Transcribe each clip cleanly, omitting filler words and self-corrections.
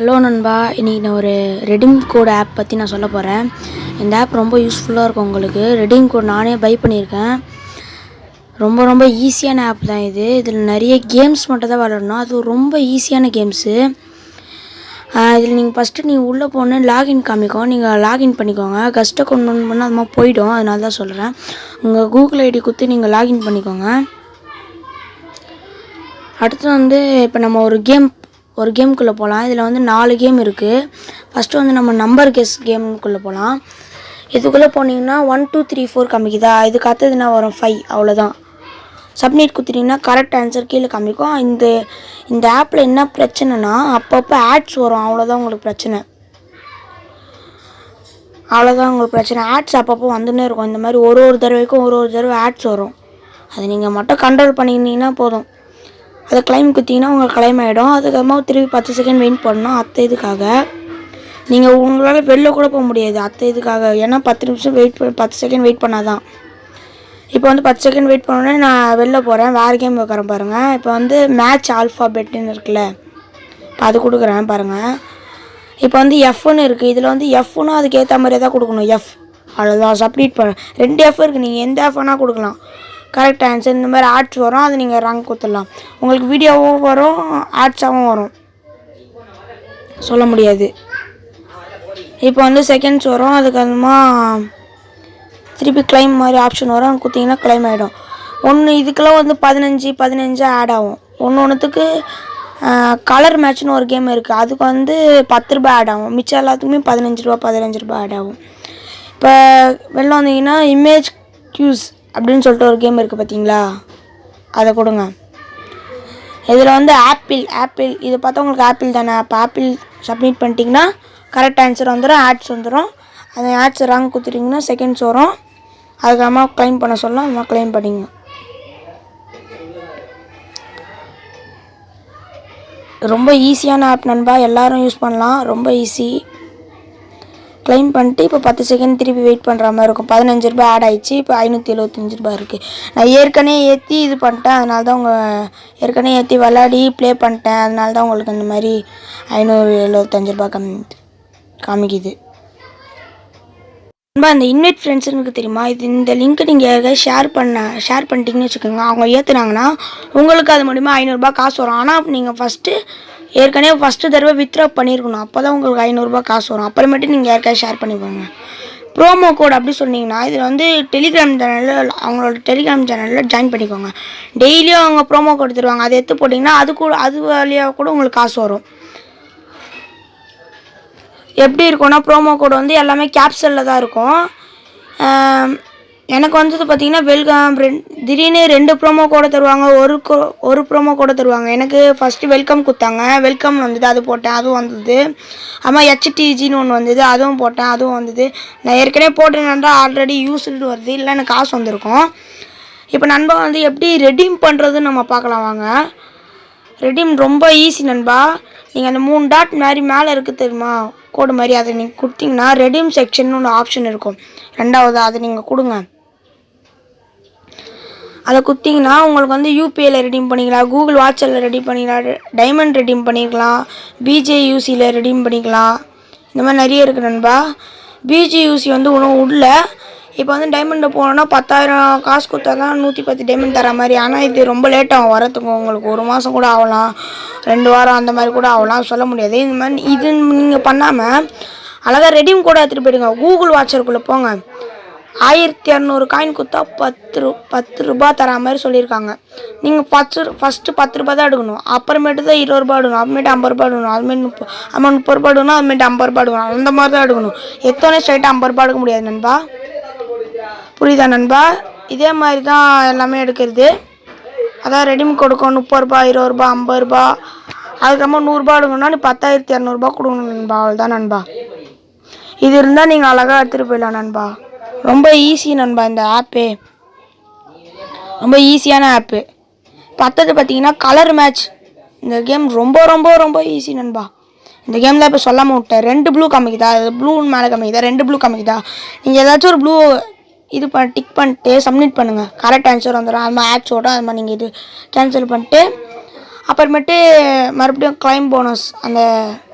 Hello நண்பா, இன்றைக்கி நான் ஒரு ரெடீம் கோட் ஆப் பற்றி நான் சொல்ல போகிறேன். இந்த ஆப் ரொம்ப யூஸ்ஃபுல்லாக இருக்கும் உங்களுக்கு. ரெடீம் கோட் நானே பை பண்ணியிருக்கேன். ரொம்ப ஈஸியான ஆப் தான் இது. இதில் நிறைய கேம்ஸ் மட்டும் தான் விளாடணும். அது ரொம்ப ஈஸியான கேம்ஸு. இதில் நீங்கள் ஃபஸ்ட்டு உள்ளே போகணும், லாகின் காமிக்கும். நீங்கள் லாகின் பண்ணிக்கோங்க. கஸ்ட்டை கொண்டு பண்ணால் அது மாதிரி போயிடும். அதனால தான் சொல்கிறேன். உங்கள் கூகுள் ஐடி கொடுத்து நீங்கள் லாகின் பண்ணிக்கோங்க. அடுத்து இப்போ நம்ம ஒரு கேமுக்குள்ளே போகலாம். இதில் 4 கேம் இருக்குது. ஃபஸ்ட்டு நம்ம நம்பர் கெஸ் கேமுக்குள்ளே போகலாம். இதுக்குள்ளே போனீங்கன்னா 1 2 3 4 காமிக்குதா? இதுக்கு அடுத்ததுனா வரும் 5. அவ்வளோதான். சப்மிட் கொடுத்துட்டிங்கன்னா கரெக்ட் ஆன்சர் கீழே காமிக்கும். இந்த ஆப்பில் என்ன பிரச்சனைனா அப்பப்போ ஆட்ஸ் வரும். அவ்வளோதான் உங்களுக்கு பிரச்சனை. ஆட்ஸ் அப்பப்போ வந்துன்னே இருக்கும். இந்த மாதிரி ஒரு தடவைக்கும் ஒரு தடவை ஆட்ஸ் வரும். அதை நீங்கள் மட்டும் கண்ட்ரோல் பண்ணியிருந்தீங்கன்னா போதும். அதை கிளைம் குத்திங்கன்னா உங்களுக்கு கிளைம் ஆகிடும். அதுக்கப்புறமா திருப்பி 10 செகண்ட் வெயிட் பண்ணணும். இதுக்காக நீங்கள் உங்களால் வெளில கூட போக முடியாது. இதுக்காக ஏன்னா 10 செகண்ட் வெயிட் பண்ணாதான். இப்போ 10 செகண்ட் வெயிட் பண்ணோன்னே நான் வெளில போகிறேன். வேறு கேம் வைக்கிறேன் பாருங்கள். இப்போ மேட்ச் ஆல்ஃபாபெட்டுன்னு இருக்குல்ல, இப்போ அது கொடுக்குறேன் பாருங்கள். இப்போ எஃப்னு இருக்குது. இதில் எஃப்னும் அதுக்கு ஏற்ற மாதிரியே தான் கொடுக்கணும். எஃப் அவ்வளோதான். சப்மிட் பண்ண 2 எஃப் இருக்குது. நீங்கள் எந்த எஃப் வேணால் கொடுக்கலாம். Correct answer. இந்த மாதிரி ஆட்ஸ் வரும். அது நீங்கள் ரேங்க் கொடுத்துடலாம். உங்களுக்கு வீடியோவும் வரும், ஆட்ஸாகவும் வரும். சொல்ல முடியாது. இப்போ செகண்ட்ஸ் வரும். அதுக்கப்புறமா திருப்பி கிளைம் மாதிரி ஆப்ஷன் வரும். கொடுத்தீங்கன்னா கிளைம் ஆகிடும். இதுக்கெல்லாம் 15 ஆட் ஆகும். ஒன்றுத்துக்கு கலர் மேட்ச்னு ஒரு கேம் இருக்குது. அதுக்கு 10 ரூபாய் ஆட் ஆகும். மிச்சம் எல்லாத்துக்குமே 15 ரூபாய் ஆட் ஆகும். இப்போ வெளில வந்தீங்கன்னா இமேஜ் கியூஸ் அப்படின்னு சொல்லிட்டு ஒரு கேம் இருக்குது பார்த்தீங்களா? அதை கொடுங்க. இதில் ஆப்பிள் இது பார்த்தா உங்களுக்கு ஆப்பிள் தானே. அப்போ ஆப்பிள் சப்மிட் பண்ணிட்டீங்கன்னா கரெக்ட் ஆன்சர் வந்துடும். ஆட்ஸ் வந்துடும். அந்த ஆட்ஸ் ரேங்க் கொடுத்துட்டிங்கன்னா செகண்ட்ஸ் வரும். அதுக்கப்புறமா கிளைம் பண்ண சொல்லலாம். அம்மா கிளைம் பண்ணிங்க. ரொம்ப ஈஸியான ஆப் நண்பா. எல்லோரும் யூஸ் பண்ணலாம். ரொம்ப ஈஸி. கிளைம் பண்ணிட்டு இப்போ 10 செகண்ட் திருப்பி வெயிட் பண்ணுற மாதிரி இருக்கும். 15 ரூபாய் ஆட் ஆகிடுச்சு. இப்போ 575 ரூபாய் இருக்குது. நான் ஏற்கனவே ஏற்றி இது பண்ணிட்டேன். அதனால தான் ஏற்கனவே ஏற்றி விளாடி ப்ளே பண்ணிட்டேன். அதனால தான் உங்களுக்கு இந்த மாதிரி 575 ரூபாய் காமிக்குது. நண்பா, இந்த இன்வைட் ஃப்ரெண்ட்ஸுன்னு தெரியுமா? இந்த லிங்க்கை நீங்கள் யாருக்காவது ஷேர் பண்ணிட்டீங்கன்னு வச்சுக்கோங்க. அவங்க ஏற்றுனாங்கன்னா உங்களுக்கு அது மூலிமா 500 ரூபாய் காசு வரும். ஆனால் நீங்கள் ஃபஸ்ட்டு தடவை வித்ட்ரா பண்ணியிருக்கணும். அப்போ தான் உங்களுக்கு 500 ரூபாய் காசு வரும். அப்புறமேட்டு நீங்கள் யாருக்காவது ஷேர் பண்ணிப்பாங்க. ப்ரோமோ கோட் அப்படி சொன்னீங்கன்னா இதில் அவங்களோட டெலிகிராம் சேனலில் ஜாயின் பண்ணிக்கோங்க. டெய்லியும் அவங்க ப்ரோமோ கோட் தருவாங்க. அதை எடுத்து போட்டிங்கன்னா அது வழியாக கூட உங்களுக்கு காசு வரும். எப்படி இருக்கும்னா ப்ரோமோ கோட் எல்லாமே கேப்சலில் தான் இருக்கும். எனக்கு பார்த்திங்கன்னா வெல்கம் திடீர்னு 2 ப்ரோமோ கோடை தருவாங்க. ஒரு ப்ரோமோ கோடை தருவாங்க. எனக்கு ஃபஸ்ட்டு வெல்கம் கொடுத்தாங்க. வெல்கம் அது போட்டேன். அதுவும் வந்தது. ஆமாம், HTGன்னு ஒன்று வந்தது. அதுவும் போட்டேன். அதுவும் வந்தது. நான் ஏற்கனவே போட்டேன்னா ஆல்ரெடி யூஸ்டு வருது. இல்லை எனக்கு காசு வந்திருக்கும். இப்போ நண்பா எப்படி ரெடீம் பண்ணுறதுன்னு நம்ம பார்க்கலாம் வாங்க. ரெடீம் ரொம்ப ஈஸி நண்பா. நீங்கள் அந்த 3 டாட் மாதிரி மேலே இருக்குது தெரியுமா, கோடு மாதிரி, அதை நீங்கள் கொடுத்தீங்கன்னா ரெடீம் செக்ஷன் ஒன்று ஆப்ஷன் இருக்கும். 2வது அதை நீங்கள் கொடுங்க. அதை கொடுத்தீங்கன்னா உங்களுக்கு யூபிஐயில் ரெடீம் பண்ணிக்கலாம், கூகுள் வாட்சில் ரெடீம் பண்ணிக்கலாம், டைமண்ட் ரெடீம் பண்ணிக்கலாம், BJUCயில் ரெடீம் பண்ணிக்கலாம். இந்த மாதிரி நிறைய இருக்குது நண்பா. BJUC ஒன்றும் உள்ள. இப்போ டைமண்டில் போனோன்னா 10,000 காசு கொடுத்தா தான் 110 டைமண்ட் தர மாதிரி. ஆனால் இது ரொம்ப லேட்டாகும் வரத்துக்கு. உங்களுக்கு 1 மாதம் கூட ஆகலாம், 2 வாரம் அந்த மாதிரி கூட ஆகலாம். சொல்ல முடியாது. இந்த மாதிரி இது நீங்கள் பண்ணாமல் அழகாக ரெடீம் கூட எடுத்துகிட்டு போயிடுங்க. கூகுள் வாட்சருக்குள்ளே போங்க. 1200 காயின் கொடுத்தா 10 ரூபாய் தர மாதிரி சொல்லியிருக்காங்க. நீங்கள் ஃபஸ்ட்டு 10 ரூபாய் தான் எடுக்கணும். அப்புறமேட்டு தான் 20 ரூபாய் எடுக்கணும். அப்புறமேட்டு 50 ரூபாய் எடுக்கணும். அதுமாரி 30 ரூபாய் எடுக்கணும். அதுமாரி 50 ரூபாய் எடுக்கணும். அந்த மாதிரி தான் எடுக்கணும். எத்தனை ஸ்ட்ரைட்டாக 50 ரூபாய் எடுக்க முடியாது நண்பா. புரியுதா நண்பா? இதே மாதிரி தான் எல்லாமே எடுக்கிறது. அதான் ரெடீம் கொடுக்கும். 30 ரூபாய், 20 ரூபாய், 50 ரூபாய். அதுக்கப்புறமா 100 ரூபாய் எடுக்கணும்னா நீ 10,200 ரூபாய் கொடுக்கணும் நண்பா. அவ்வளோதான் நண்பா. இது இருந்தால் நீங்கள் அழகாக எடுத்துகிட்டு போயிடலாம் நண்பா. ரொம்ப ஈஸி நண்பா. இந்த ஆப்பே ரொம்ப ஈஸியான ஆப்பு. பார்த்தீங்கன்னா கலர் மேட்ச். இந்த கேம் ரொம்ப ஈஸி நண்பா. இந்த கேமில் இப்போ சொல்லாமல் விட்டேன். 2 ப்ளூ காமிக்குதா? ப்ளூ மேலே காமிக்குதா? 2 ப்ளூ காமிக்குதா? நீங்கள் ஏதாச்சும் ஒரு ப்ளூ டிக் பண்ணிட்டு சப்மிட் பண்ணுங்கள். கரெக்ட் ஆன்சர் வந்துடும். அது மாதிரி ஆட்ஸ் ஓடும். அது மாதிரி நீங்கள் கேன்சல் பண்ணிட்டு அப்புறமேட்டு மறுபடியும் கிளைம் போனஸ் அந்த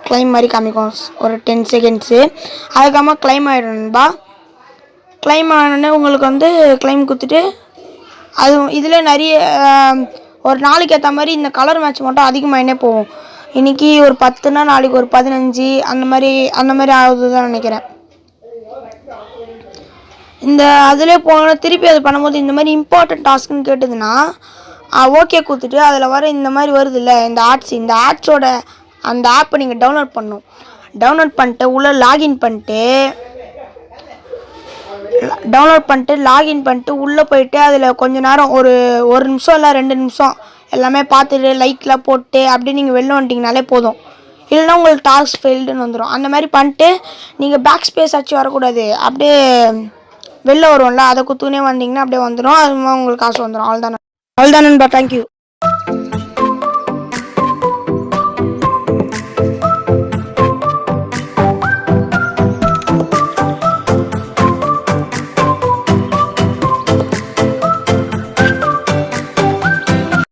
கிளைம் மாதிரி காமிக்கும் ஒரு 10 செகண்ட்ஸு. அதுக்கப்புறமா கிளைம் ஆகிடும் நண்பா. கிளைம் ஆனோடனே உங்களுக்கு வந்து கிளைம் கொடுத்துட்டு அது இதில் நிறைய ஒரு நாளைக்கு ஏற்ற மாதிரி இந்த கலர் மேட்ச் மட்டும் அதிகமாகினே போகும். இன்றைக்கி ஒரு 10னா நாளைக்கு ஒரு 15 அந்த மாதிரி ஆகுது தான் நினைக்கிறேன். இந்த அதிலே போனால் திருப்பி அது பண்ணும்போது இந்த மாதிரி இம்பார்ட்டன்ட் டாஸ்க்குன்னு கேட்டதுன்னா ஓகே கொடுத்துட்டு அதில் வர இந்த மாதிரி வருது இல்லை இந்த ஆட்ஸோட அந்த ஆப்பை நீங்கள் டவுன்லோட் பண்ணணும். டவுன்லோட் பண்ணிட்டு உள்ளே லாகின் பண்ணிட்டு உள்ளே போயிட்டு அதில் கொஞ்சம் நேரம் ஒரு நிமிஷம் இல்லை 2 நிமிஷம் எல்லாமே பார்த்துட்டு லைக்லாம் போட்டு அப்படியே நீங்கள் வெளில வந்துட்டிங்கனாலே போதும். இல்லைன்னா உங்களுக்கு டாஸ்க் ஃபெயில்டுன்னு வந்துடும். அந்த மாதிரி பண்ணிட்டு நீங்கள் பேக் ஸ்பேஸ் ஆச்சு வரக்கூடாது. அப்படியே வெளில வரும்ல அதை குத்துனே வந்தீங்கன்னா அப்படியே வந்துடும். அது உங்களுக்கு காசு வந்துடும். அவ்வளோதான் நண்பா. தேங்க்யூ.